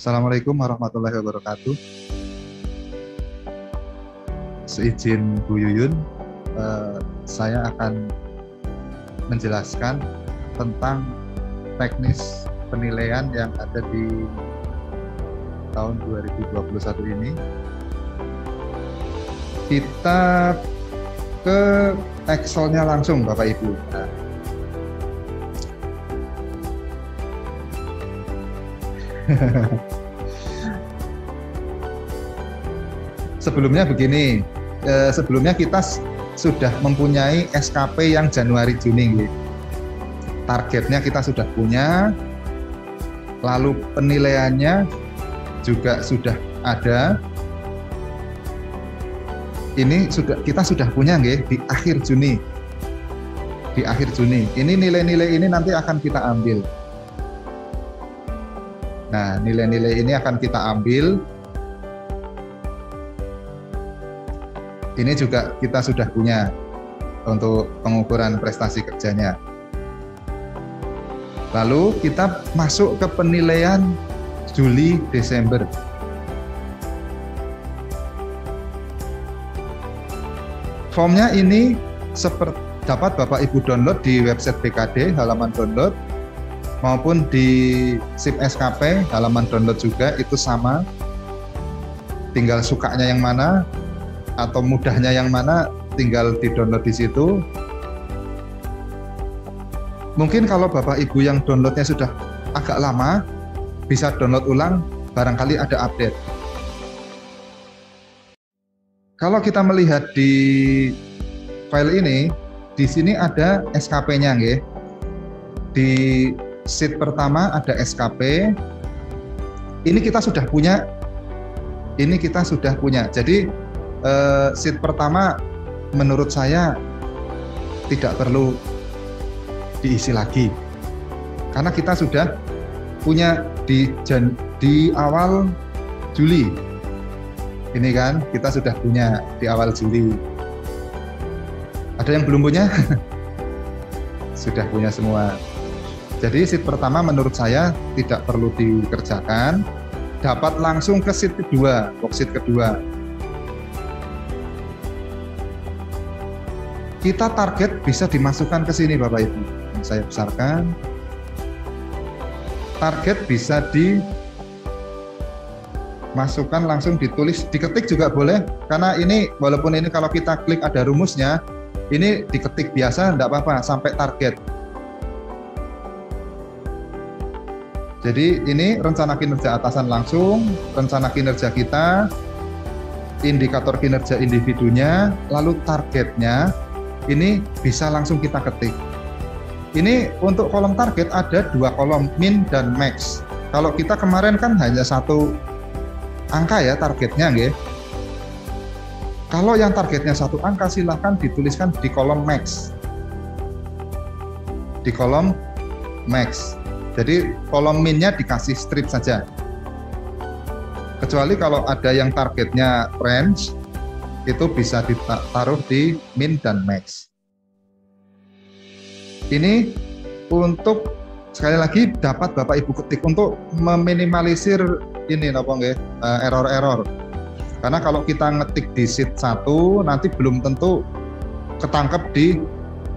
Assalamualaikum warahmatullahi wabarakatuh. Seizin Bu Yuyun, saya akan menjelaskan tentang teknis penilaian yang ada di tahun 2021 ini. Kita ke Excel-nya langsung Bapak Ibu. Sebelumnya begini, sebelumnya kita sudah mempunyai SKP yang Januari-Juni. Targetnya kita sudah punya, lalu penilaiannya juga sudah ada. Ini kita sudah punya di akhir Juni. Di akhir Juni. Ini nilai-nilai ini nanti akan kita ambil. Nah, nilai-nilai ini akan kita ambil. Ini juga kita sudah punya untuk pengukuran prestasi kerjanya. Lalu kita masuk ke penilaian Juli-Desember. Formnya ini dapat Bapak Ibu download di website BKD, halaman download, maupun di SIP SKP, halaman download juga, itu sama. Tinggal sukanya yang mana, atau mudahnya yang mana, tinggal di-download di situ. Mungkin kalau Bapak Ibu yang downloadnya sudah agak lama, bisa download ulang, barangkali ada update. Kalau kita melihat di file ini, di sini ada SKP-nya, nggih. Di sheet pertama ada SKP. Ini kita sudah punya. Ini kita sudah punya. Jadi sheet pertama menurut saya tidak perlu diisi lagi, karena kita sudah punya di awal Juli. Ini kan kita sudah punya di awal Juli. Ada yang belum punya? Sudah punya semua. Jadi sheet pertama menurut saya tidak perlu dikerjakan. Dapat langsung ke sheet kedua, worksheet kedua. Kita target bisa dimasukkan ke sini Bapak Ibu. Saya besarkan. Target bisa dimasukkan langsung, ditulis, diketik juga boleh. Karena ini walaupun ini kalau kita klik ada rumusnya, ini diketik biasa enggak apa-apa sampai target. Jadi ini rencana kinerja atasan langsung, rencana kinerja kita, indikator kinerja individunya, lalu targetnya. Ini bisa langsung kita ketik. Ini untuk kolom target ada dua kolom, min dan max. Kalau kita kemarin kan hanya satu angka ya targetnya, nggih. Kalau yang targetnya satu angka silahkan dituliskan di kolom max. Di kolom max. Jadi kolom minnya dikasih strip saja. Kecuali kalau ada yang targetnya range, itu bisa ditaruh di min dan max. Ini untuk sekali lagi dapat Bapak Ibu ketik untuk meminimalisir ini error-error. Karena kalau kita ngetik di sheet 1 nanti belum tentu ketangkep di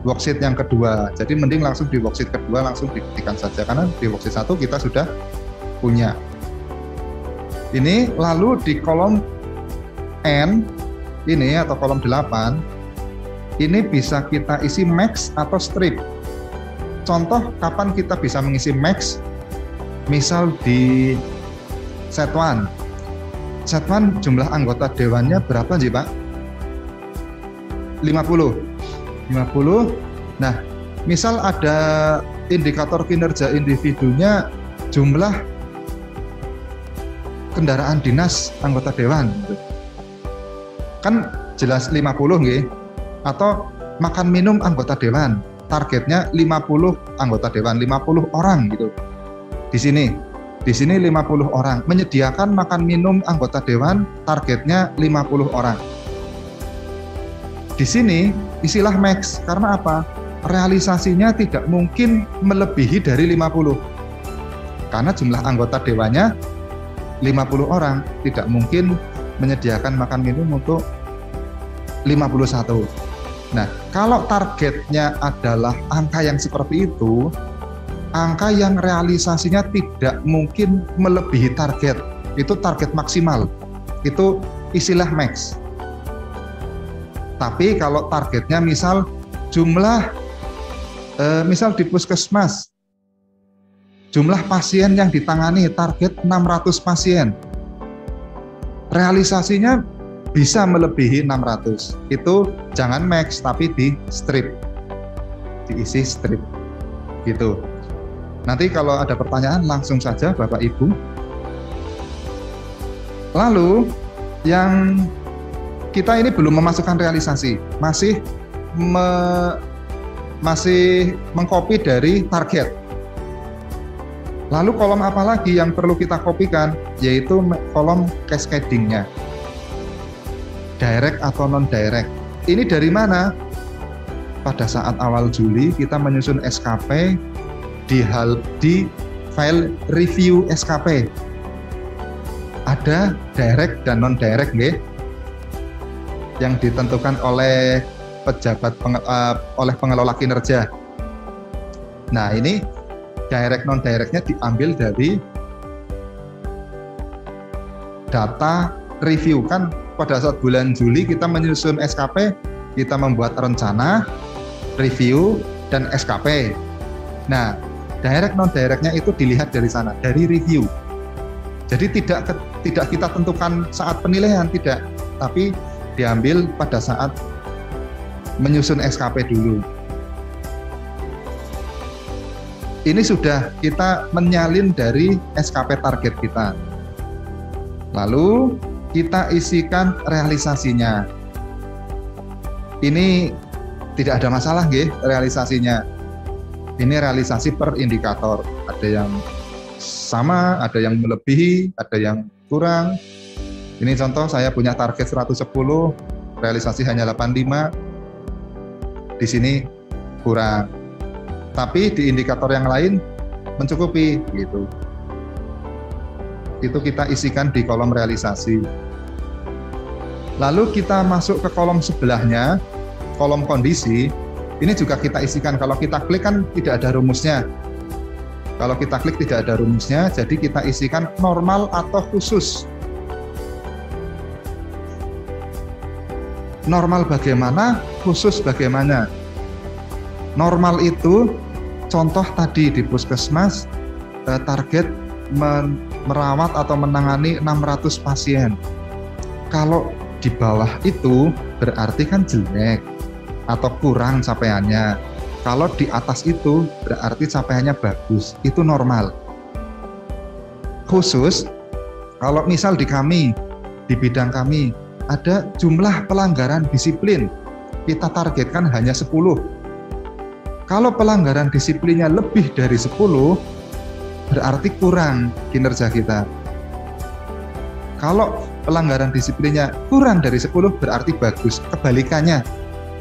worksheet yang kedua. Jadi mending langsung di worksheet kedua langsung diketikkan saja, karena di worksheet 1 kita sudah punya. Ini lalu di kolom N ini atau kolom 8 ini bisa kita isi max atau strip. Contoh kapan kita bisa mengisi max, misal di set 1. Set 1 jumlah anggota dewannya berapa sih Pak? 50. Nah, misal ada indikator kinerja individunya jumlah kendaraan dinas anggota dewan. Kan jelas 50 nggih. Atau makan minum anggota dewan, targetnya 50 anggota dewan, 50 orang gitu. Di sini 50 orang. Menyediakan makan minum anggota dewan, targetnya 50 orang. Di sini isilah max, karena apa? Realisasinya tidak mungkin melebihi dari 50. Karena jumlah anggota dewannya 50 orang, tidak mungkin menyediakan makan minum untuk 51. Nah, kalau targetnya adalah angka yang seperti itu, angka yang realisasinya tidak mungkin melebihi target. Itu target maksimal. Itu istilah max. Tapi kalau targetnya misal jumlah misal di puskesmas jumlah pasien yang ditangani target 600 pasien. Realisasinya bisa melebihi 600. Itu jangan max tapi di strip. Diisi strip. Gitu. Nanti kalau ada pertanyaan langsung saja Bapak Ibu. Lalu yang kita ini belum memasukkan realisasi, masih mengcopy dari target. Lalu kolom apa lagi yang perlu kita kopikan? Yaitu kolom cascading-nya. Direct atau non-direct. Ini dari mana? Pada saat awal Juli kita menyusun SKP di file review SKP. Ada direct dan non-direct, yang ditentukan oleh oleh pengelola kinerja. Nah, ini direct non-directnya diambil dari data review. Kan pada saat bulan Juli kita menyusun SKP, kita membuat rencana, review, dan SKP. Nah, direct non-directnya itu dilihat dari sana, dari review. Jadi tidak kita tentukan saat penilaian, tidak, tapi diambil pada saat menyusun SKP dulu. Ini sudah kita menyalin dari SKP target kita. Lalu kita isikan realisasinya. Ini tidak ada masalah, realisasinya. Ini realisasi per indikator. Ada yang sama, ada yang melebihi, ada yang kurang. Ini contoh saya punya target 110, realisasi hanya 85. Di sini kurang. Tapi di indikator yang lain mencukupi gitu. Itu kita isikan di kolom realisasi. Lalu kita masuk ke kolom sebelahnya, kolom kondisi. Ini juga kita isikan. Kalau kita klik kan tidak ada rumusnya. Kalau kita klik tidak ada rumusnya, jadi kita isikan normal atau khusus. Normal bagaimana, khusus bagaimana. Normal itu contoh tadi di puskesmas target merawat atau menangani 600 pasien. Kalau di bawah itu berarti kan jelek atau kurang capaiannya. Kalau di atas itu berarti capaiannya bagus, itu normal. Khusus, kalau misal di kami, di bidang kami, ada jumlah pelanggaran disiplin, kita targetkan hanya 10. Kalau pelanggaran disiplinnya lebih dari 10, berarti kurang kinerja kita. Kalau pelanggaran disiplinnya kurang dari 10, berarti bagus. Kebalikannya,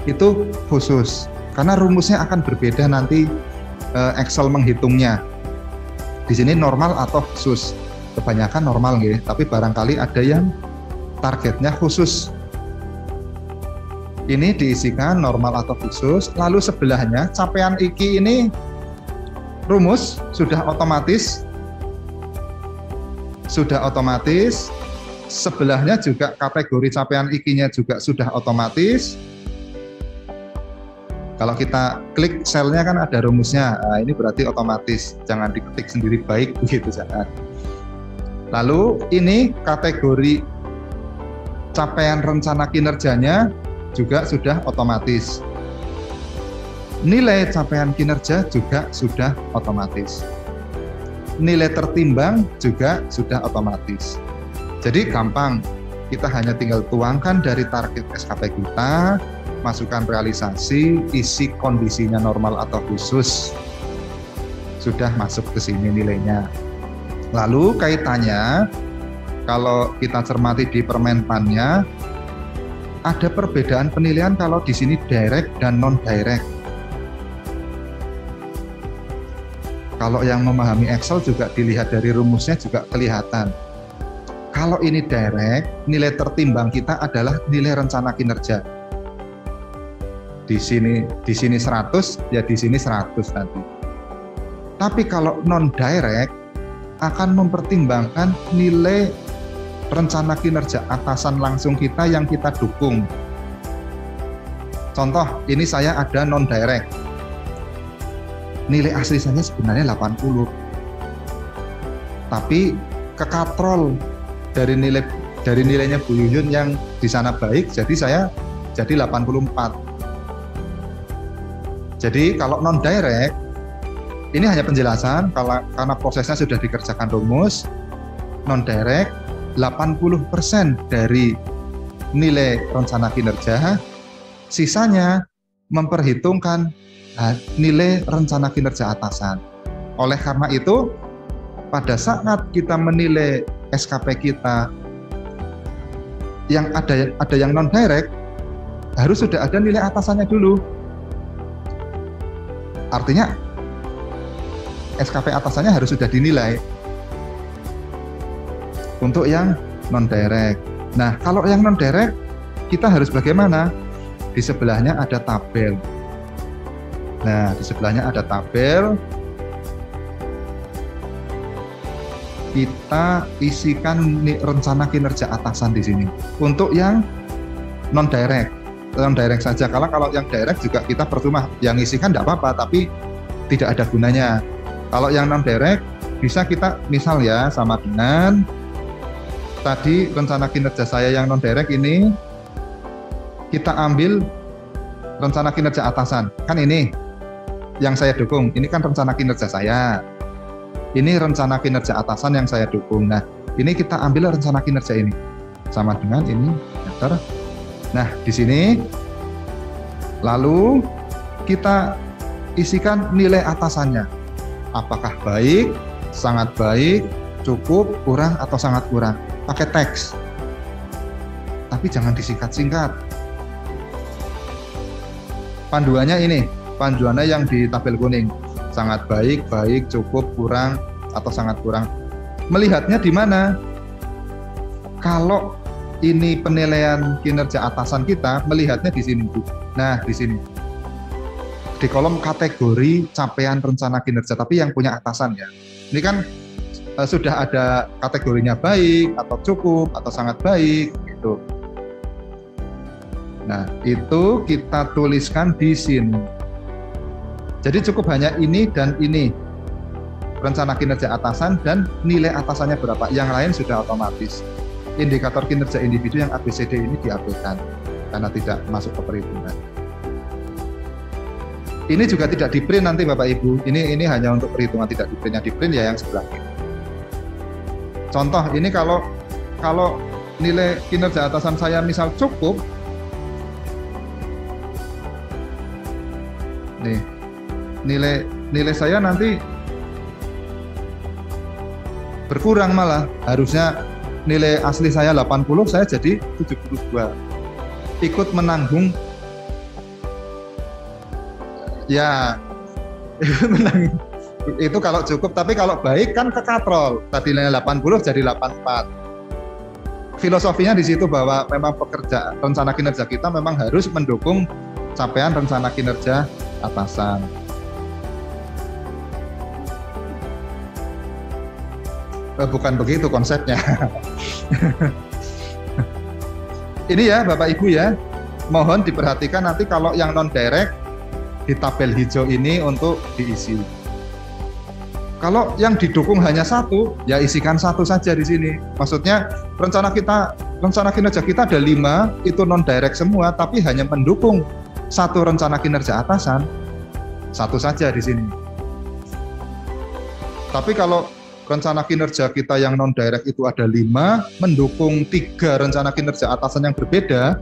itu khusus. Karena rumusnya akan berbeda nanti Excel menghitungnya. Di sini normal atau khusus. Kebanyakan normal, tapi barangkali ada yang targetnya khusus. Ini diisikan normal atau khusus. Lalu sebelahnya capaian IKI ini rumus sudah otomatis. Sebelahnya juga kategori capaian IKI-nya juga sudah otomatis. Kalau kita klik selnya kan ada rumusnya. Nah, ini berarti otomatis. Jangan diketik sendiri baik begitu, jangan. Lalu ini kategori capaian rencana kinerjanya juga sudah otomatis. Nilai capaian kinerja juga sudah otomatis. Nilai tertimbang juga sudah otomatis. Jadi gampang, kita hanya tinggal tuangkan dari target SKP kita, masukkan realisasi, isi kondisinya normal atau khusus. Sudah masuk ke sini nilainya. Lalu kaitannya, kalau kita cermati di permenpannya, ada perbedaan penilaian kalau di sini direct dan non-direct. Kalau yang memahami Excel juga dilihat dari rumusnya juga kelihatan. Kalau ini direct, nilai tertimbang kita adalah nilai rencana kinerja. Di sini 100, ya di sini 100 nanti. Tapi kalau non direct akan mempertimbangkan nilai rencana kinerja atasan langsung kita yang kita dukung. Contoh, ini saya ada non direct. Nilai asli saya sebenarnya 80. Tapi kekatrol dari nilainya Bu Yuyun yang di sana baik, jadi saya jadi 84. Jadi kalau non direct ini hanya penjelasan karena prosesnya sudah dikerjakan rumus. Non direct 80% dari nilai rencana kinerja, sisanya memperhitungkan nilai rencana kinerja atasan. Oleh karena itu, pada saat kita menilai SKP kita yang ada yang non direct, harus sudah ada nilai atasannya dulu. Artinya SKP atasannya harus sudah dinilai untuk yang non direct. Nah, kalau yang non direct kita harus bagaimana? Di sebelahnya ada tabel. Nah, di sebelahnya ada tabel. Kita isikan rencana kinerja atasan di sini. Untuk yang non direct saja. Kalau yang direct juga kita percuma, yang isikan tidak apa-apa, tapi tidak ada gunanya. Kalau yang non direct bisa kita misal ya sama dengan tadi rencana kinerja saya yang non direct ini, kita ambil rencana kinerja atasan. Kan ini yang saya dukung, ini kan rencana kinerja saya. Ini rencana kinerja atasan yang saya dukung. Nah, ini kita ambil rencana kinerja ini sama dengan ini enter. Nah, di sini lalu kita isikan nilai atasannya. Apakah baik, sangat baik, cukup, kurang, atau sangat kurang. Pakai teks. Tapi jangan disingkat-singkat. Panduannya ini, panduannya yang di tabel kuning. Sangat baik, baik, cukup, kurang, atau sangat kurang. Melihatnya di mana? Kalau ini penilaian kinerja atasan kita, melihatnya di sini. Nah, di sini. Di kolom kategori capaian rencana kinerja, tapi yang punya atasan ya. Ini kan sudah ada kategorinya baik, atau cukup, atau sangat baik, gitu. Nah, itu kita tuliskan di sini. Jadi cukup hanya ini dan ini. Rencana kinerja atasan dan nilai atasannya berapa. Yang lain sudah otomatis. Indikator kinerja individu yang ABCD ini diabaikan karena tidak masuk ke perhitungan. Ini juga tidak di print nanti Bapak Ibu. Ini hanya untuk perhitungan, tidak di print. Yang di print ya yang sebelah kiri. Contoh ini kalau nilai kinerja atasan saya misal cukup, nih nilai saya nanti berkurang, malah harusnya nilai asli saya 80, saya jadi 72. Ikut menanggung ya menang. Itu kalau cukup, tapi kalau baik kan kekatrol. Tadi nilai 80 jadi 84. Filosofinya di situ bahwa memang rencana kinerja kita memang harus mendukung capaian rencana kinerja atasan. Bukan begitu konsepnya. Ini ya Bapak Ibu ya, mohon diperhatikan nanti kalau yang non direct di tabel hijau ini untuk diisi. Kalau yang didukung hanya satu, ya isikan satu saja di sini. Maksudnya rencana kinerja kita ada 5, itu non direct semua, tapi hanya mendukung satu rencana kinerja atasan, satu saja di sini. Tapi kalau rencana kinerja kita yang non direct itu ada 5, mendukung 3 rencana kinerja atasan yang berbeda,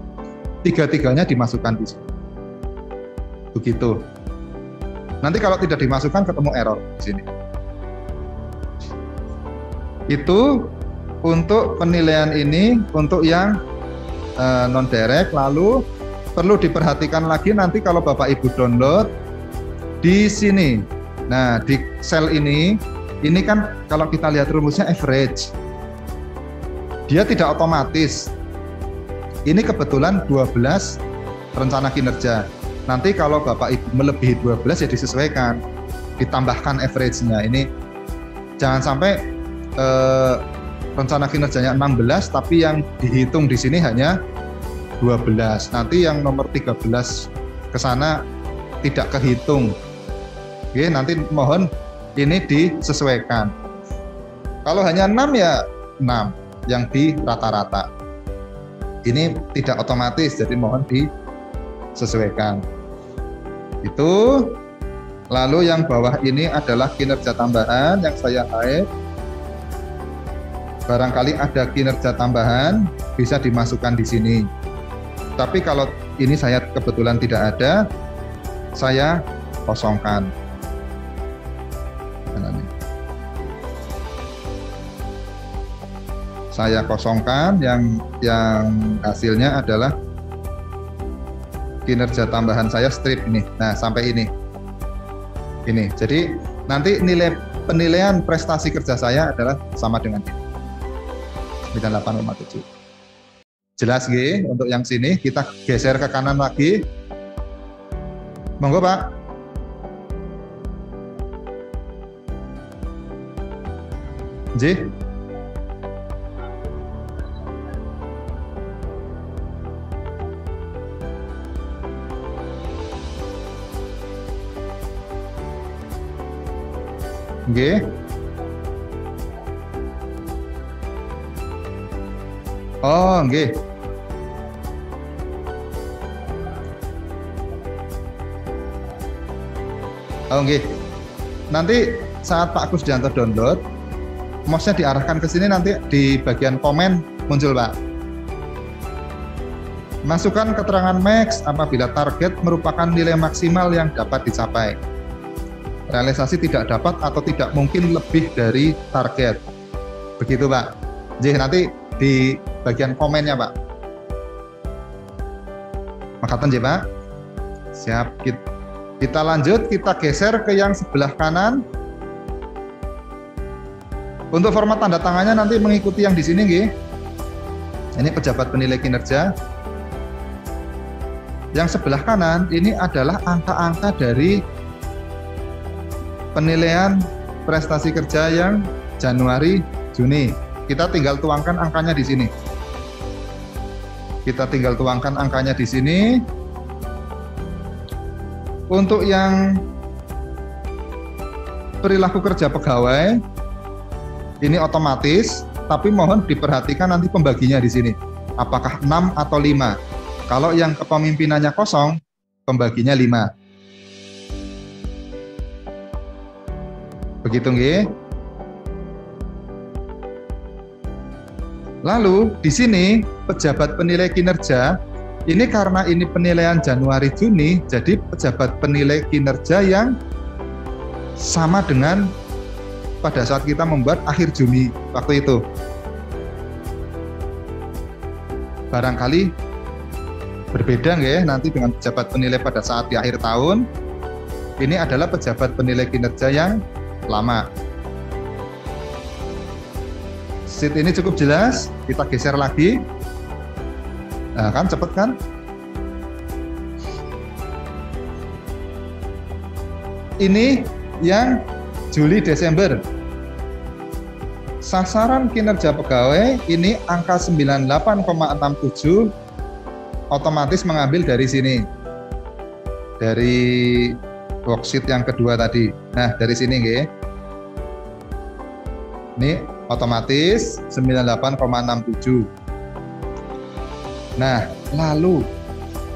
3-3-nya dimasukkan di sini. Begitu. Nanti kalau tidak dimasukkan ketemu error di sini. Itu untuk penilaian ini untuk yang non direct. Lalu perlu diperhatikan lagi nanti kalau Bapak Ibu download di sini. Nah, di sel ini kan kalau kita lihat rumusnya average. Dia tidak otomatis. Ini kebetulan 12 rencana kinerja. Nanti kalau Bapak Ibu melebihi 12 ya disesuaikan, ditambahkan average-nya. Ini jangan sampai rencana kinerjanya 16 tapi yang dihitung di sini hanya 12. Nanti yang nomor 13 ke sana tidak kehitung. Oke, nanti mohon ini disesuaikan. Kalau hanya 6 ya 6 yang di rata-rata. Ini tidak otomatis, jadi mohon disesuaikan. Itu. Lalu yang bawah ini adalah kinerja tambahan yang saya hide. Barangkali ada kinerja tambahan bisa dimasukkan di sini. Tapi kalau ini saya kebetulan tidak ada, saya kosongkan. Saya kosongkan yang hasilnya adalah kinerja tambahan saya strip ini. Nah, sampai ini. Ini. Jadi nanti nilai penilaian prestasi kerja saya adalah sama dengan ini. 98,7. Jelas G untuk yang sini, kita geser ke kanan lagi. Monggo, Pak. J. G. Oh, G. Oh, G. Nanti saat Pak Kusdianto download, mouse-nya diarahkan ke sini, nanti di bagian komen muncul, Pak. Masukkan keterangan max apabila target merupakan nilai maksimal yang dapat dicapai. Realisasi tidak dapat atau tidak mungkin lebih dari target. Begitu, Pak. Jadi nanti di bagian komennya, Pak. Makatan, J, Pak. Siap. Kita lanjut, kita geser ke yang sebelah kanan. Untuk format tanda tangannya nanti mengikuti yang di sini, G. Ini pejabat penilai kinerja. Yang sebelah kanan ini adalah angka-angka dari penilaian prestasi kerja yang Januari, Juni. Kita tinggal tuangkan angkanya di sini. Kita tinggal tuangkan angkanya di sini. Untuk yang perilaku kerja pegawai, ini otomatis, tapi mohon diperhatikan nanti pembaginya di sini. Apakah 6 atau 5? Kalau yang kepemimpinannya kosong, pembaginya 5. Begitu, nggih. Lalu di sini pejabat penilai kinerja ini karena ini penilaian Januari Juni, jadi pejabat penilai kinerja yang sama dengan pada saat kita membuat akhir Juni waktu itu. Barangkali berbeda nggih nanti dengan pejabat penilai pada saat di akhir tahun. Ini adalah pejabat penilai kinerja yang lama. Sheet ini cukup jelas, kita geser lagi. Nah, kan cepet kan? Ini yang Juli Desember. Sasaran kinerja pegawai ini angka 98,67 otomatis mengambil dari sini. Dari worksheet yang kedua tadi. Nah, dari sini nggih. Ini otomatis 98,67. Nah, lalu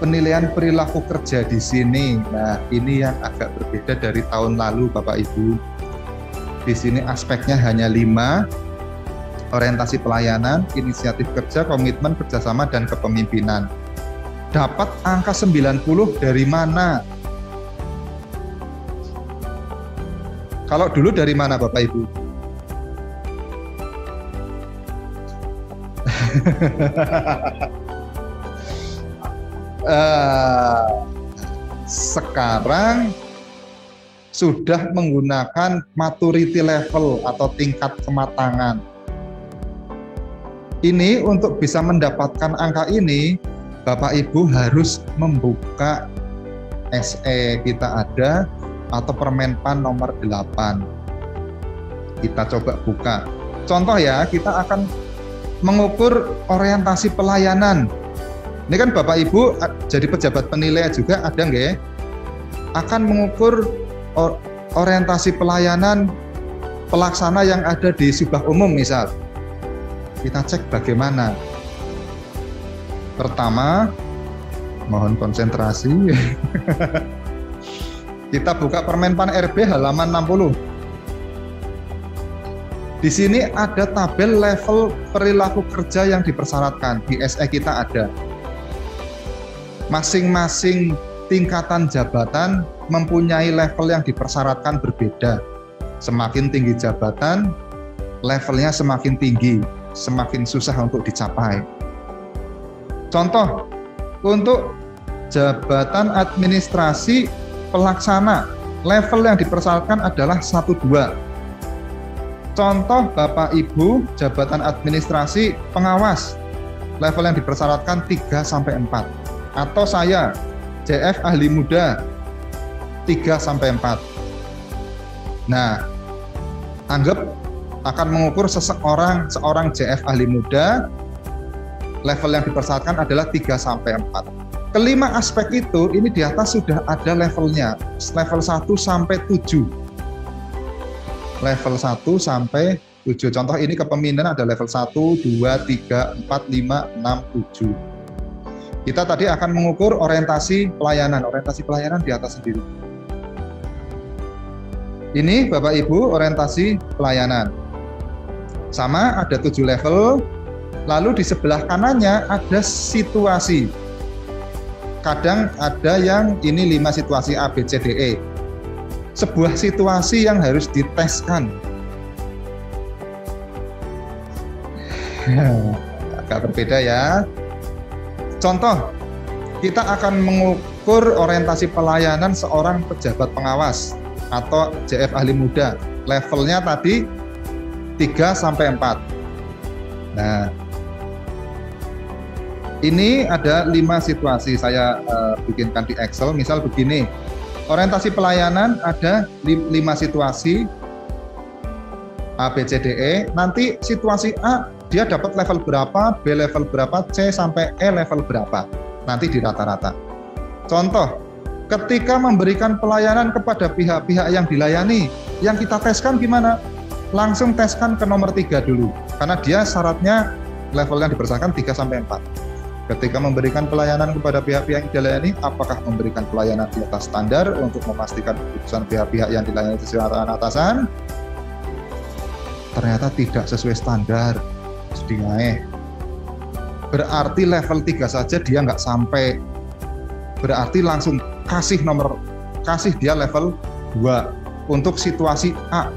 penilaian perilaku kerja di sini. Nah, ini yang agak berbeda dari tahun lalu, Bapak Ibu. Di sini aspeknya hanya 5, orientasi pelayanan, inisiatif kerja, komitmen, kerjasama, dan kepemimpinan. Dapat angka 90 dari mana? Kalau dulu dari mana, Bapak Ibu? Sekarang sudah menggunakan maturity level atau tingkat kematangan. Ini untuk bisa mendapatkan angka ini, Bapak Ibu harus membuka SE kita ada atau Permenpan nomor 8. Kita coba buka. Contoh ya, kita akan mengukur orientasi pelayanan. Ini kan Bapak Ibu jadi pejabat penilai juga ada nggak? Akan mengukur orientasi pelayanan pelaksana yang ada di Subah Umum misal. Kita cek bagaimana. Pertama, mohon konsentrasi. Kita buka Permenpan RB halaman 60. Di sini ada tabel level perilaku kerja yang dipersyaratkan. Di SE kita ada. Masing-masing tingkatan jabatan mempunyai level yang dipersyaratkan berbeda. Semakin tinggi jabatan, levelnya semakin tinggi, semakin susah untuk dicapai. Contoh, untuk jabatan administrasi pelaksana, level yang dipersyaratkan adalah 1-2. Contoh Bapak Ibu, jabatan administrasi pengawas, level yang dipersyaratkan 3-4. Atau saya, JF ahli muda, 3-4. Nah, anggap akan mengukur seorang JF ahli muda, level yang dipersyaratkan adalah 3-4. Kelima aspek itu, ini di atas sudah ada levelnya, level 1-7. Level 1-7. Contoh ini kepemimpinan ada level 1, 2, 3, 4, 5, 6, 7. Kita tadi akan mengukur orientasi pelayanan. Orientasi pelayanan di atas sendiri. Ini Bapak Ibu orientasi pelayanan. Sama, ada 7 level. Lalu di sebelah kanannya ada situasi. Kadang ada yang ini 5 situasi A, B, C, D, E. Sebuah situasi yang harus diteskan. Agak berbeda ya. Contoh, kita akan mengukur orientasi pelayanan seorang pejabat pengawas atau JF ahli muda. Levelnya tadi 3-4. Nah, ini ada 5 situasi saya bikinkan di Excel. Misal begini, orientasi pelayanan ada 5 situasi A, B, C, D, E. Nanti situasi A dia dapat level berapa, B level berapa, C sampai E level berapa. Nanti di rata-rata. Contoh, ketika memberikan pelayanan kepada pihak-pihak yang dilayani, yang kita teskan gimana? Langsung teskan ke nomor 3 dulu. Karena dia syaratnya levelnya dipersyaratkan 3-4. Ketika memberikan pelayanan kepada pihak-pihak yang dilayani, apakah memberikan pelayanan di atas standar untuk memastikan keputusan pihak-pihak yang dilayani sesuai arahan atasan? Ternyata tidak sesuai standar. Sedih. Berarti level 3 saja dia nggak sampai. Berarti langsung kasih dia level 2 untuk situasi A.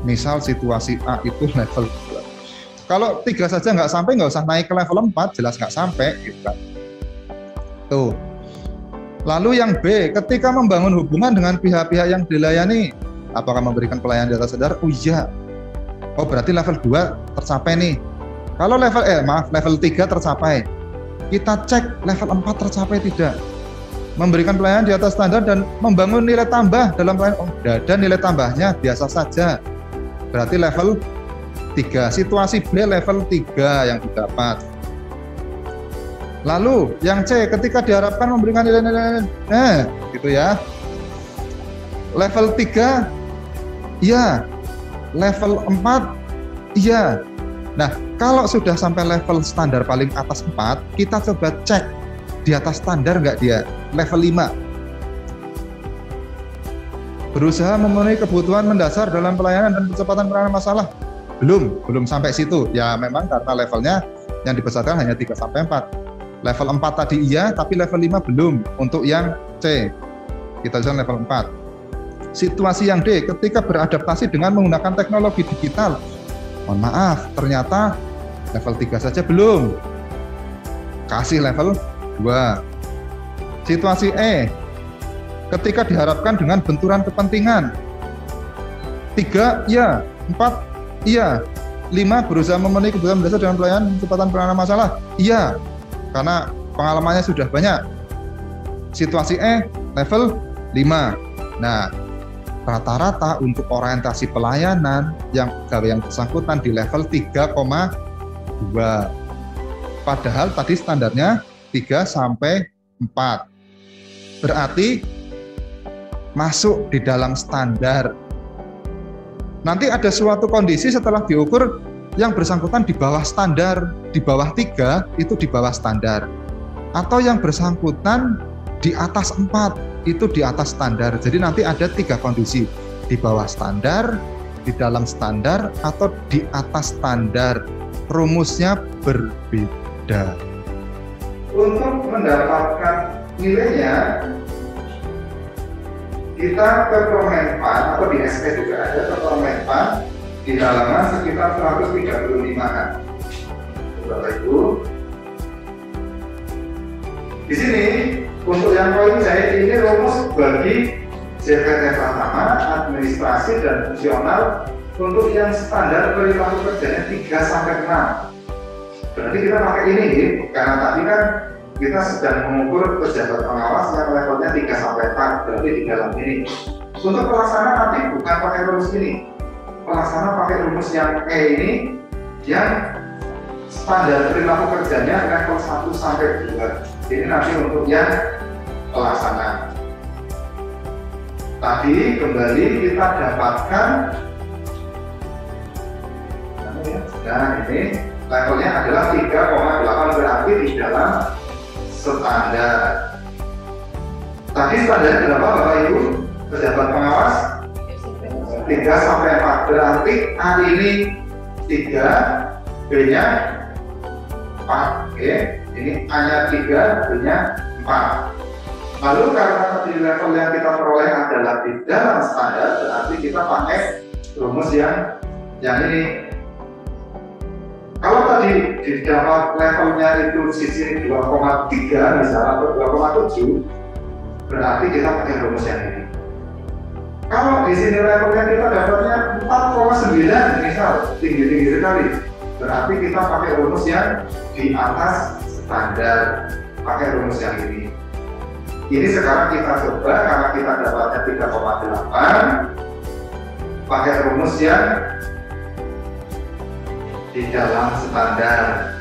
Misal situasi A itu level 2. Kalau 3 saja nggak sampai, nggak usah naik ke level 4, jelas nggak sampai. Gitu kan. Tuh. Lalu yang B, ketika membangun hubungan dengan pihak-pihak yang dilayani, apakah memberikan pelayanan di atas standar? Oh iya. Oh berarti level 2 tercapai nih. Kalau level 3 tercapai. Kita cek level 4 tercapai tidak. Memberikan pelayanan di atas standar dan membangun nilai tambah dalam pelayanan. Oh, dan nilai tambahnya biasa saja. Berarti level 3. Situasi B level 3 yang didapat. Lalu yang C, ketika diharapkan memberikan nilai-nilai gitu ya. Level 3 iya. Level 4 iya. Nah, kalau sudah sampai level standar paling atas 4, kita coba cek di atas standar nggak dia. Level 5. Berusaha memenuhi kebutuhan mendasar dalam pelayanan dan percepatan penanganan masalah. Belum sampai situ. Ya memang karena levelnya yang dipersyaratkan hanya 3-4. Level 4 tadi iya, tapi level 5 belum. Untuk yang C, kita bisa level 4. Situasi yang D, ketika beradaptasi dengan menggunakan teknologi digital. Mohon maaf, ternyata level 3 saja belum. Kasih level 2. Situasi E, ketika diharapkan dengan benturan kepentingan. 3 iya, 4 iya, 5 berusaha memenuhi kebutuhan mendasar dengan pelayanan kecepatan penanganan masalah. Iya, karena pengalamannya sudah banyak. Situasi E level 5. Nah, rata-rata untuk orientasi pelayanan yang bersangkutan di level 3,2. Padahal tadi standarnya 3 sampai 4. Berarti masuk di dalam standar. Nanti ada suatu kondisi setelah diukur yang bersangkutan di bawah standar, di bawah 3 itu di bawah standar. Atau yang bersangkutan di atas 4 itu di atas standar. Jadi nanti ada 3 kondisi, di bawah standar, di dalam standar, atau di atas standar. Rumusnya berbeda. Untuk mendapatkan nilainya, kita ke Promenpan atau di SP juga ada ke Promenpan di halaman sekitar 135-an. Bapak Ibu, di sini untuk yang poin saya ini rumus bagi JPT pertama, administrasi dan fungsional untuk yang standar perilaku kerjanya 3 sampai 6. Berarti kita pakai ini, karena tadi kan kita sedang mengukur pejabat pengawas yang levelnya 3 sampai 4, berarti di dalam ini. Untuk pelaksana nanti bukan pakai rumus ini. Pelaksana pakai rumus yang E ini, yang standar perilaku kerjanya level 1 sampai 2. Ini nanti untuk yang pelaksana. Tadi kembali kita dapatkan, nah ini levelnya adalah 3,8, berarti di dalam standar. Tadi standarnya berapa Bapak Ibu? Pejabat pengawas 3 sampai 4, berarti A ini 3, B-nya 4, oke. Ini A-nya 3, B-nya 4. Lalu karena di level yang kita peroleh adalah di dalam standar, berarti kita pakai rumus yang ini. Kalau tadi didapat levelnya itu sisi 2,3 misalnya atau 2,7, berarti kita pakai rumus yang ini. Kalau di sini levelnya kita dapatnya 4,9 misal, tinggi-tinggi sekali, berarti kita pakai rumus yang di atas standar, pakai rumus yang ini. Ini sekarang kita coba, karena kita dapatnya 3,8, pakai rumus yang di dalam standar.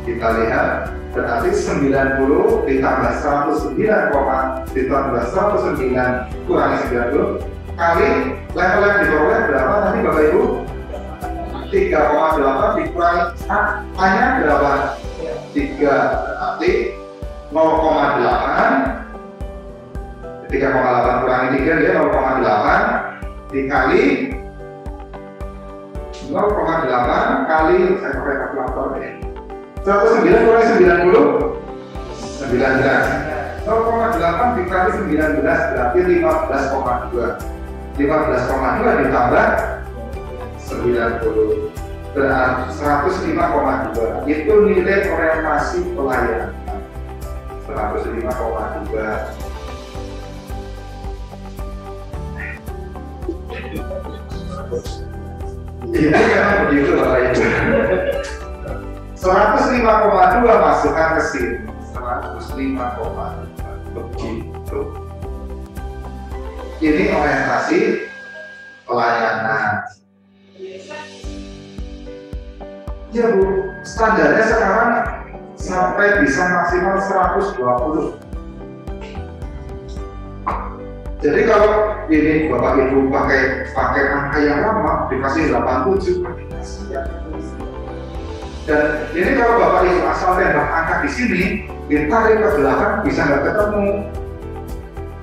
Kita lihat, berarti 90 ditambah 109, ditambah 109 kurangi 90 kali level yang diperoleh berapa nanti Bapak Ibu? 3,8 dikurangi A-nya berapa? 3, berarti 0,8 3,8 kurangi 3 dia 0,8 dikali 0,8 kali, saya pakai kalkulator ya, 109 kurangi 90 19, 0,8 dikali 19 berarti 15,2 ditambah 90 berarti 105,2, itu nilai orientasi pelayanan 105,2. Ini memang begitu Bapak Ibu. 105,2 masukkan ke sini, 105,2 begitu. Ini orientasi pelayanan. Ya Bu, standarnya sekarang sampai bisa maksimal 120. Jadi kalau ini Bapak Ibu pakai angka yang lama dikasih 87, dan ini kalau Bapak Ibu asal tembak angka di sini ditarik ke belakang bisa nggak ketemu.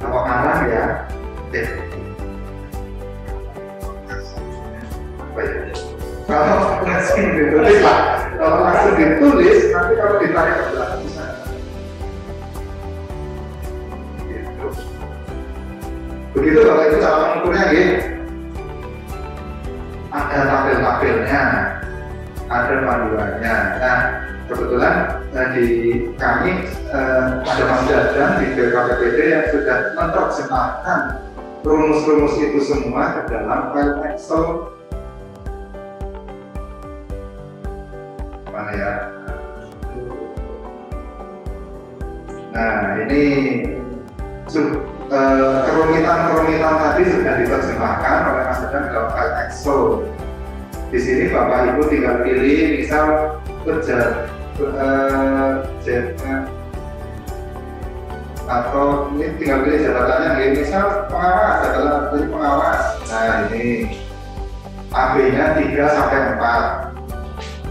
Kalau arah ya, kalau langsung ditulis lah, kalau langsung ditulis nanti kalau ditarik ke belakang bisa. Begitu Bapak Ibu cara mengukurnya ya. Ada tabel-tabelnya, ada panduannya. Nah, kebetulan di kami ada Mas Dadan di BKPPD yang sudah menerjemahkan rumus-rumus itu semua ke dalam file Excel. ya. Nah, ini kerumitan tadi sudah diterjemahkan oleh Mas Dadang dalam file Excel. Di sini Bapak Ibu tinggal pilih misal atau ini tinggal pilih jabatannya, misal pengawas, jabatan pengawas. Nah, ini AB-nya 3 sampai 4.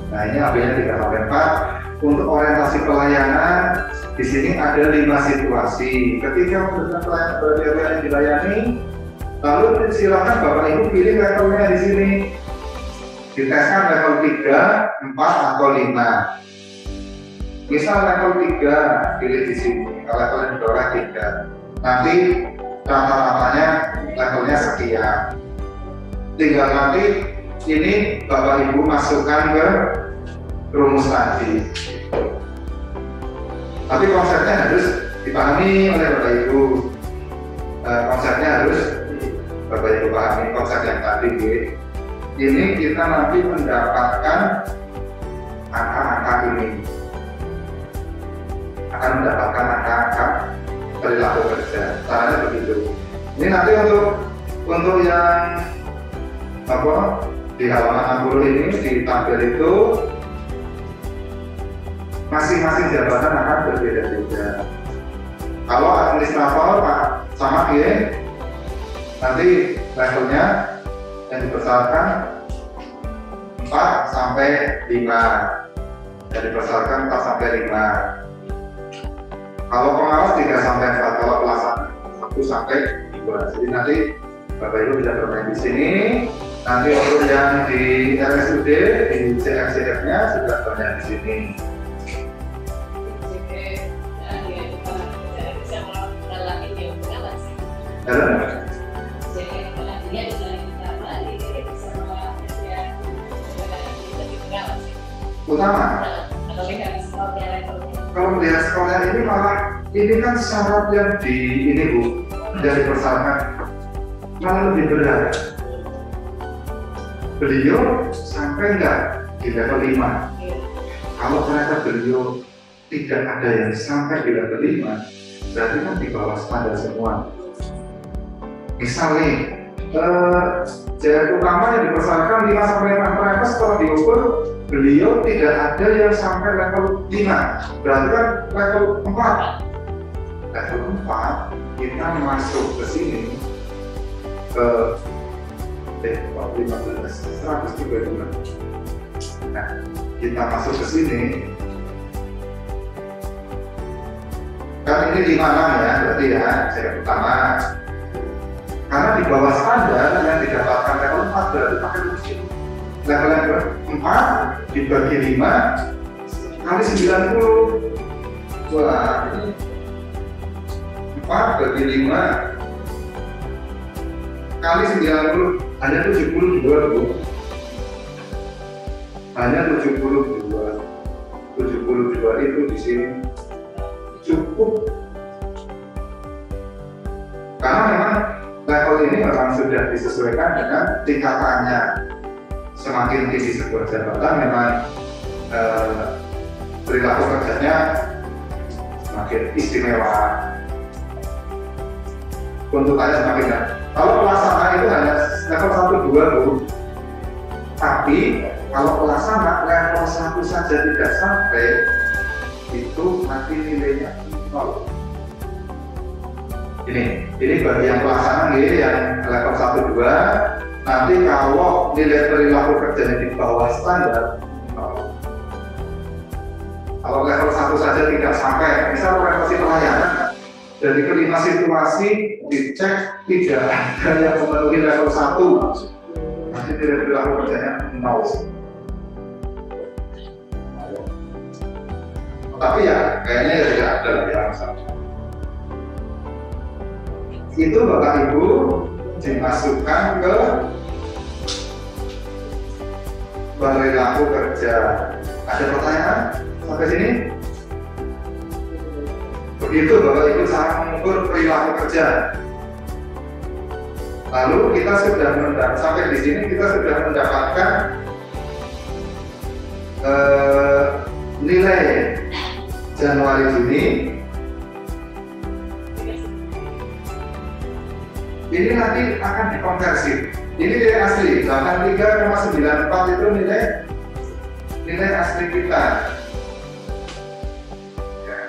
Nah, ini AB-nya 3 sampai 4. Untuk orientasi pelayanan di sini ada 5 situasi. Ketika memberikan pelayanan yang dilayani, lalu silakan Bapak Ibu pilih levelnya di sini. Diteskan level 3, 4 atau 5. Misal level 3 pilih di sini. Kalau level yang bawah 3. Nanti rata-ratanya levelnya sekian. Tinggal nanti ini Bapak Ibu masukkan ke rumus tadi. Tapi konsepnya harus dipahami oleh Bapak Ibu. Konsepnya harus Bapak Ibu pahami konsep yang tadi. Ini kita nanti mendapatkan angka-angka ini. Akan mendapatkan angka-angka perilaku kerja. Caranya begitu. Ini nanti untuk yang apa di halaman 60 ini di tabel itu masing-masing jabatan akan berbeda-beda. Kalau administrator sama dia nanti levelnya yang dipersyaratkan 4 sampai 5, dan dipersyaratkan 4 sampai 5. Kalau pengawas 3 sampai 4, kalau pelaksana 1 sampai 2. Jadi nanti Bapak Ibu bisa bermain di sini. Nanti untuk yang di RSUD, di CFCF-nya sudah banyak di sini. Utama. Kalau melihat sekolah ini malah ini kan syarat yang di ini Bu, yang dipersyaratkan malah lebih berat. Beliau sampai enggak di level 5. Kalau ternyata beliau tidak ada yang sampai di level 5, berarti kan di bawah standar semua. Misalnya jarak utama yang dipersyaratkan 5 sampai 6 ternyata setelah diukur beliau tidak ada yang sampai level 5, berarti kan level 4. Level 4 kita masuk ke sini ke 132. Nah, kita masuk ke sini kan ini 56 ya, berarti ya jarak utama. Karena di bawah standar yang didapatkan level 4 berarti pakai rumus level yang 4 dibagi 5 kali 90. Wah, ini 4 bagi 5 kali 90 hanya 72 Bu. Hanya 72 itu di sini cukup. Karena memang level ini memang sudah disesuaikan dengan tingkatannya. Semakin tinggi sebuah jabatan memang perilaku kerjanya semakin istimewa, tuntutannya semakin berat. Kalau pelaksana itu hanya level 1, 2 Bu, tapi kalau pelaksana level 1 saja tidak sampai, itu nanti nilainya 0. Ini bagi yang pelaksana nih, yang level 1, 2, nanti kalau nilai perilaku kerjanya di bawah standar 0. Kalau level 1 saja tidak sampai, misal orientasi pelayanan dari kelima situasi dicek tidak ada yang memenuhi level 1, nanti nilai perilaku kerjanya 0. Tapi ya kayaknya ya tidak ada lagi masalah. Itu Bapak Ibu dimasukkan ke perilaku kerja. Ada pertanyaan sampai sini? Begitu Bapak Ibu cara mengukur perilaku kerja. Lalu kita sudah sampai di sini kita sudah mendapatkan nilai Januari Juni ini nanti akan dikonversi. Ini nilai asli 83,94 itu nilai asli kita. Ya.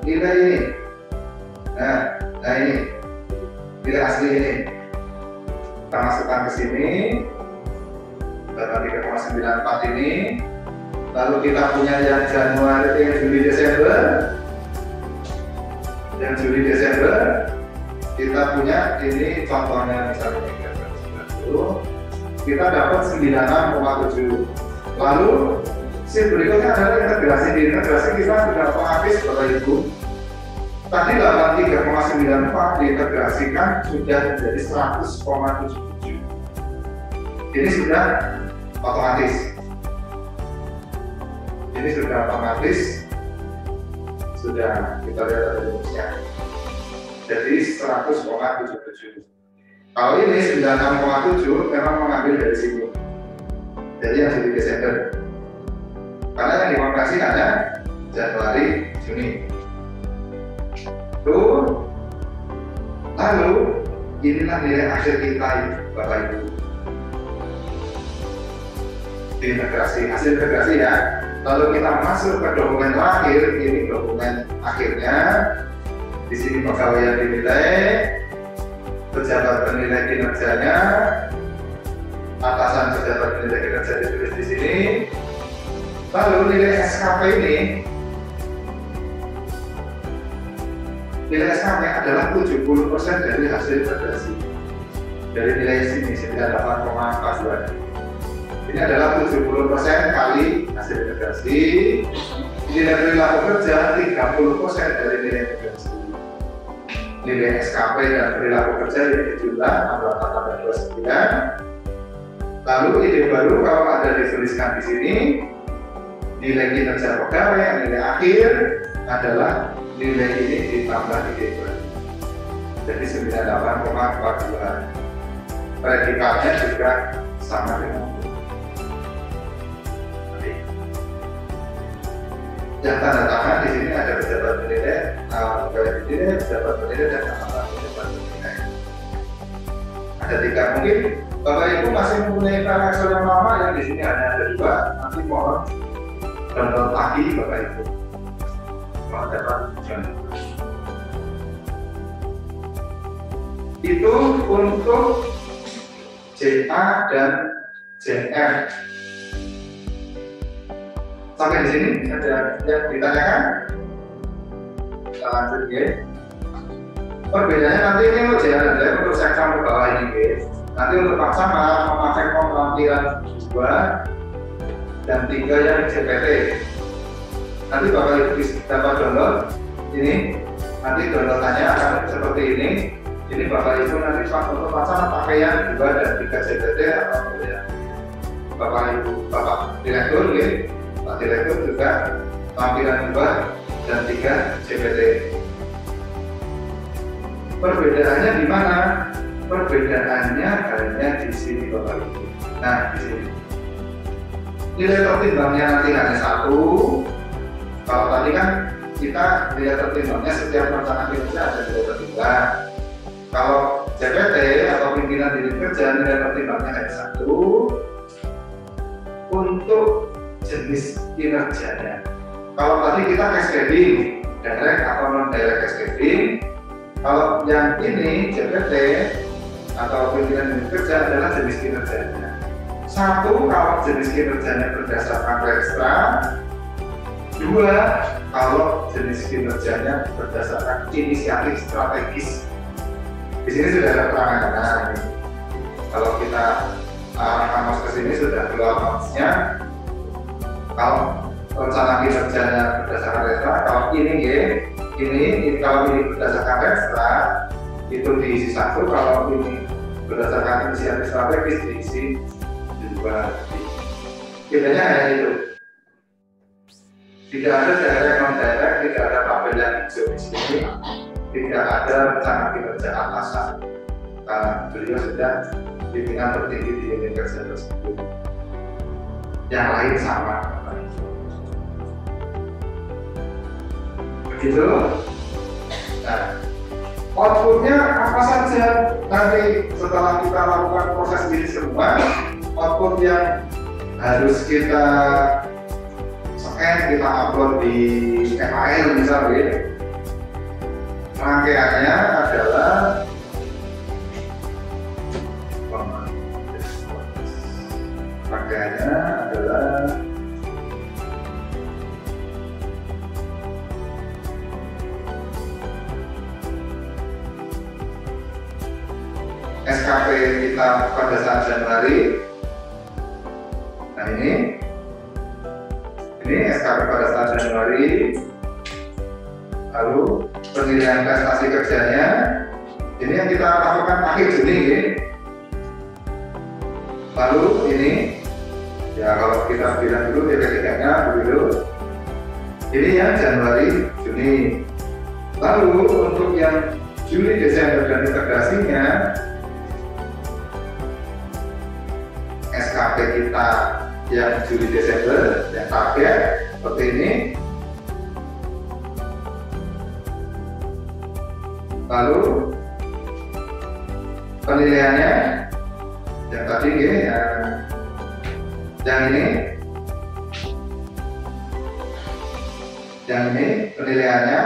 Nilai ini, nah ini nilai asli ini kita masukkan ke sini. 83,94 ini. Lalu kita punya yang Januari, yang Juli, Desember. Yang Juli, Desember kita punya ini contohnya misalnya 390, kita dapat 96,7. Lalu sheet berikutnya adalah integrasi. Di integrasi kita sudah otomatis Bapak Ibu. Tadi 83,94 diintegrasikan sudah menjadi 100,77. Ini sudah otomatis. Ini sudah otomatis. Sudah kita lihat ada rumusnya. Jadi 100,77. Kalau ini 96,7 memang mengambil dari sini. Jadi yang Juli Desember. Karena yang dikonversi hanya Januari Juni. Lalu inilah nilai akhir kita Bapak Ibu. Integrasi, hasil integrasi ya. Lalu kita masuk ke dokumen terakhir, ini dokumen akhirnya. Di sini pegawaian dinilai, pejabat penilai kinerjanya, atasan pejabat penilai kinerja ditulis di sini. Lalu nilai SKP ini, nilai SKP adalah 70% dari hasil integrasi. Dari nilai sini 98,42. Ini adalah 70% kali hasil integrasi. Nilai perilaku kerja 30% dari nilai integrasi. Nilai SKP dan perilaku kerja yang dijumlah 68,29. Lalu ide baru kalau ada dituliskan di sini, nilai kinerja pegawai, nilai akhir adalah nilai ini ditambah ide baru. Jadi 98,42. Predikatnya juga sama dengan yang tanda tangan di sini ada pejabat penilai, pegawai penilai, pejabat penilai dan amalan pejabat penilai. Ada 3 mungkin. Bapak Ibu masih mempunyai file Excel yang lama yang di sini hanya ada 2. Nanti mohon download lagi Bapak Ibu. Mohon dapat tujuan. Itu untuk JA dan JF. Sampai di sini ada yang ditanyakan? Kita lanjut ya. Perbedaannya nanti ini untuk JA dan JF untuk sektor ke bawah ini ya. Nanti untuk Pak Sama memakai lampiran 2 dan 3 yang JPT. Nanti Bapak Ibu dapat download ini. Nanti downloadannya akan seperti ini. Ini Bapak Ibu nanti untuk Pak Sama pakai yang 2 dan 3 JPT atau ya. Bapak Ibu, Bapak Direktur ya. Pak Direktur juga lampiran 2 dan 3 JPT. Perbedaannya di mana? Perbedaannya hanya di sini Bapak Ibu. Nah, di sini. Nilai tertimbangnya nanti hanya 1. Kalau tadi kan kita nilai tertimbangnya setiap perencanaan kinerja ada nilai tertimbang. Kalau JPT atau pimpinan unit kerja nilai tertimbangnya hanya 1. Untuk jenis kinerjanya. Kalau tadi kita cascading, direct atau non direct cascading. Kalau yang ini JPT atau pimpinan unit kerja adalah jenis kinerjanya. 1 kalau jenis kinerjanya berdasarkan rekstra. 2 kalau jenis kinerjanya berdasarkan inisiatif strategis. Di sini sudah ada keterangan. Nah, ini. Kalau kita arahkan mouse ke sini sudah keluar mouse-nya. Kalau rencana kinerjanya berdasarkan rekstra, kalau ini kalau ini berdasarkan rekstra itu diisi 1, kalau ini berdasarkan inisiatif strategis diisi 2. Bedanya hanya itu. Tidak ada direct non direct, tidak ada tabel yang hijau di sini, tidak ada rencana kinerja atasan. Karena beliau sudah pimpinan tertinggi di unit kerja tersebut. yang lain sama. Begitu. Nah, outputnya apa saja nanti setelah kita lakukan proses ini semua, output yang harus kita scan, kita upload di file misalnya. Rangkaiannya adalah SKP kita pada saat Januari. Nah ini SKP pada saat Januari. Lalu penilaian prestasi kerjanya ini yang kita lakukan akhir Juni ya. Lalu ini ya kalau kita bilang dulu tiga-tiganya begitu. Ini yang Januari, Juni. Lalu untuk yang Juli, Desember dan integrasinya, SKP kita yang Juli, Desember yang target seperti ini. Lalu penilaiannya yang tadi ya, yang ini penilaiannya.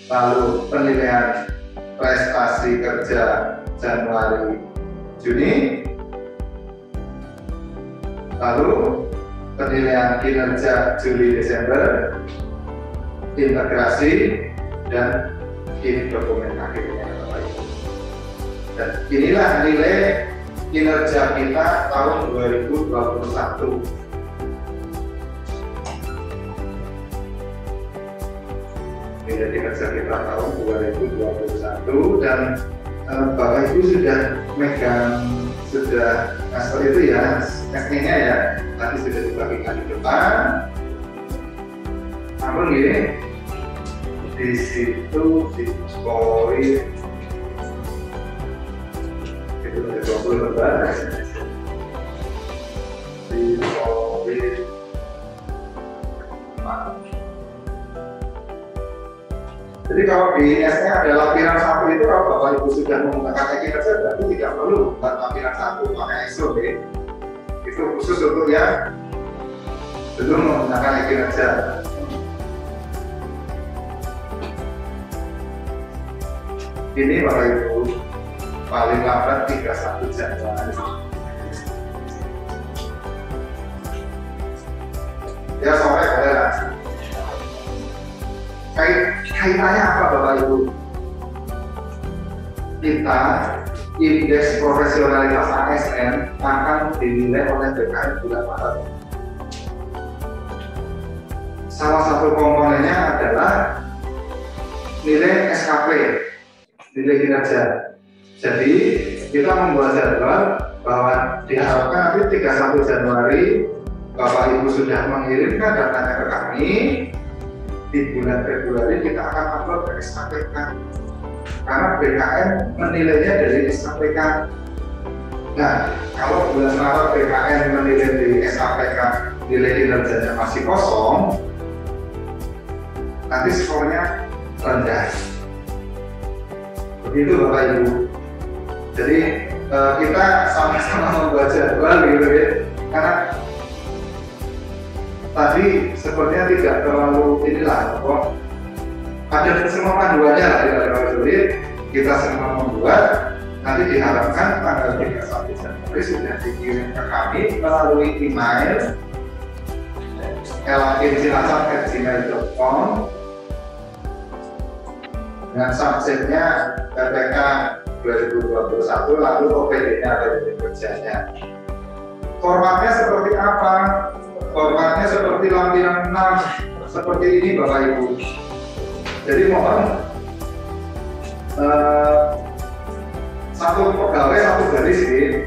Lalu penilaian prestasi kerja Januari, Juni. Lalu penilaian kinerja Juli, Desember, integrasi, dan ini dokumen akhirnya. Dan inilah nilai kinerja kita tahun 2021. Nilai kinerja kita tahun 2021 dan Bapak Ibu sudah megang, sudah seperti itu ya, tekniknya ya, nanti sudah dibagikan di depan. Namun ini di situ di poin itu ada 20 lembar di poin 4. Jadi kalau di S-nya ada lampiran 1 itu, kalau Bapak Ibu sudah menggunakan kinerja berarti tidak perlu buat lampiran 1 pakai EXO ya. Itu khusus untuk yang belum menggunakan kinerja. Ini Bapak Ibu paling lambat 31 Januari. Ya sore boleh lah. Kaitannya apa Bapak Ibu? Kita indeks profesionalitas ASN akan dinilai oleh BKN bulan Maret. Salah satu komponennya adalah nilai SKP, nilai kinerja. Jadi kita membuat jadwal bahwa diharapkan nanti 31 Januari Bapak Ibu sudah mengirimkan datanya ke kami. Di bulan Februari kita akan upload ke SKPK karena BKN menilainya dari SKPK. Nah, kalau bulan Maret BKN menilai di SKPK nilai kinerjanya masih kosong, nanti skornya rendah. Begitu Bapak Ibu. Jadi kita sama-sama membaca jadwal gitu ya, karena tadi sepertinya tidak terlalu inilah kok. Ada semua panduannya lah, tidak terlalu sulit. Kita semua membuat, nanti diharapkan tanggal 31 Januari sudah dikirim ke kami melalui email elakinsilacak@gmail.com dengan subjeknya PPK 2021, lalu OPD-nya ada di kerjanya. Formatnya seperti apa? Formatnya seperti lampiran 6, seperti ini Bapak Ibu. Jadi mohon satu pegawai satu garis ini,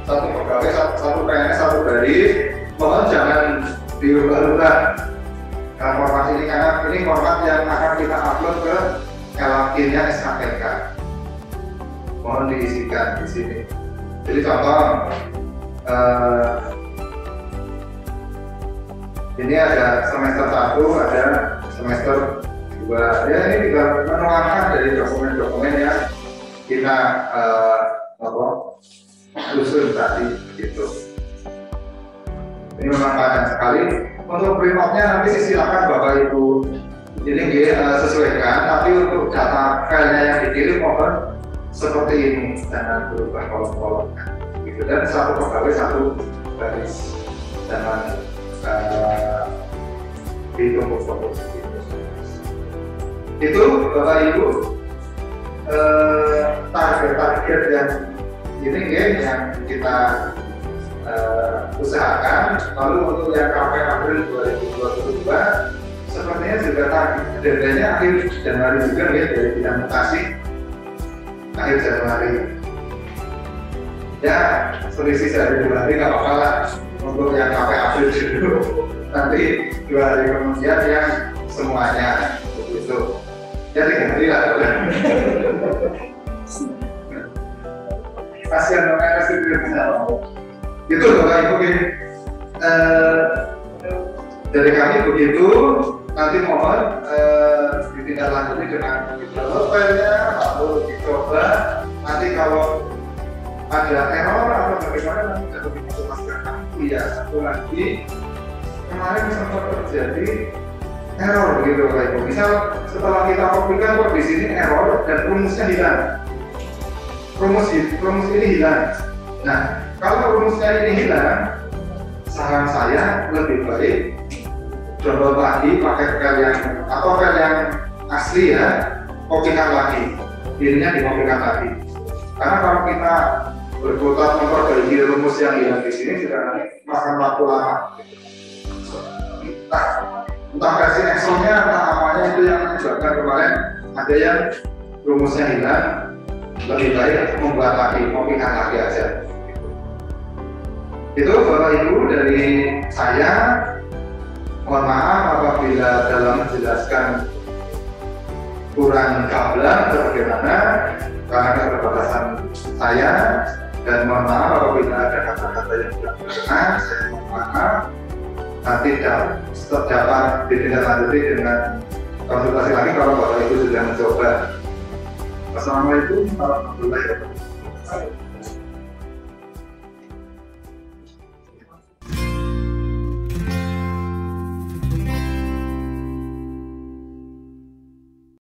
satu pegawai satu PNS satu garis. Mohon jangan diubah-ubah format ini karena ini format yang akan kita upload ke LAK-nya SKPK. Mohon diisikan di sini. Jadi contoh eh, ini ada semester 1, ada semester 2. Ya, ini juga menuangkan dari dokumen-dokumen yang kita susun tadi gitu. Ini memang banyak sekali. Untuk print-out-nya nanti silakan Bapak Ibu ini sesuaikan, tapi untuk data filenya yang dikirim mohon seperti ini, jangan berubah kolom-kolom gitu. Dan satu pegawai satu baris, jangan ditumpuk-tumpuk gitu. Itu Bapak Ibu target-target yang ini yang kita usahakan. Lalu untuk yang sampai April 2022 sepertinya juga deadline-nya akhir Januari juga ya, dari bidang mutasi akhir Januari. Ya selisih sehari 2 hari nggak apa-apa lah untuk yang sampai April dulu. Nanti 2 hari kemudian yang semuanya begitu. Jadi nanti lah. Kasihan namanya itu Bapak Ibu dari kami begitu. Nanti mohon ditindaklanjuti dengan download filenya, lalu dicoba. Nanti kalau ada error atau bagaimana nanti dapat dimasukkan. Iya, satu lagi kemarin sempat terjadi error begitu Bapak Ibu. Misal setelah kita kopikan kok di sini error dan rumusnya hilang. Rumus ini hilang. Nah, kalau rumusnya ini hilang, saran saya lebih baik download lagi pakai file yang asli ya, kopikan lagi, ininya dikopikan lagi. Karena kalau kita berkutat memperbaiki rumus yang hilang di sini juga makan waktu lama. Entah versi Excel-nya, entah apanya itu yang menyebabkan kemarin ada yang rumusnya hilang, lebih baik membuat lagi, kopikan lagi aja. Itu Bapak Ibu dari saya. Mohon maaf apabila dalam menjelaskan kurang gamblang atau bagaimana karena keterbatasan saya, dan mohon maaf apabila ada kata-kata yang tidak berkenan. Saya mohon maaf. Nanti dapat ditindaklanjuti dengan konsultasi lagi kalau Bapak Ibu sudah mencoba. Wassalamualaikum warahmatullahi wabarakatuh.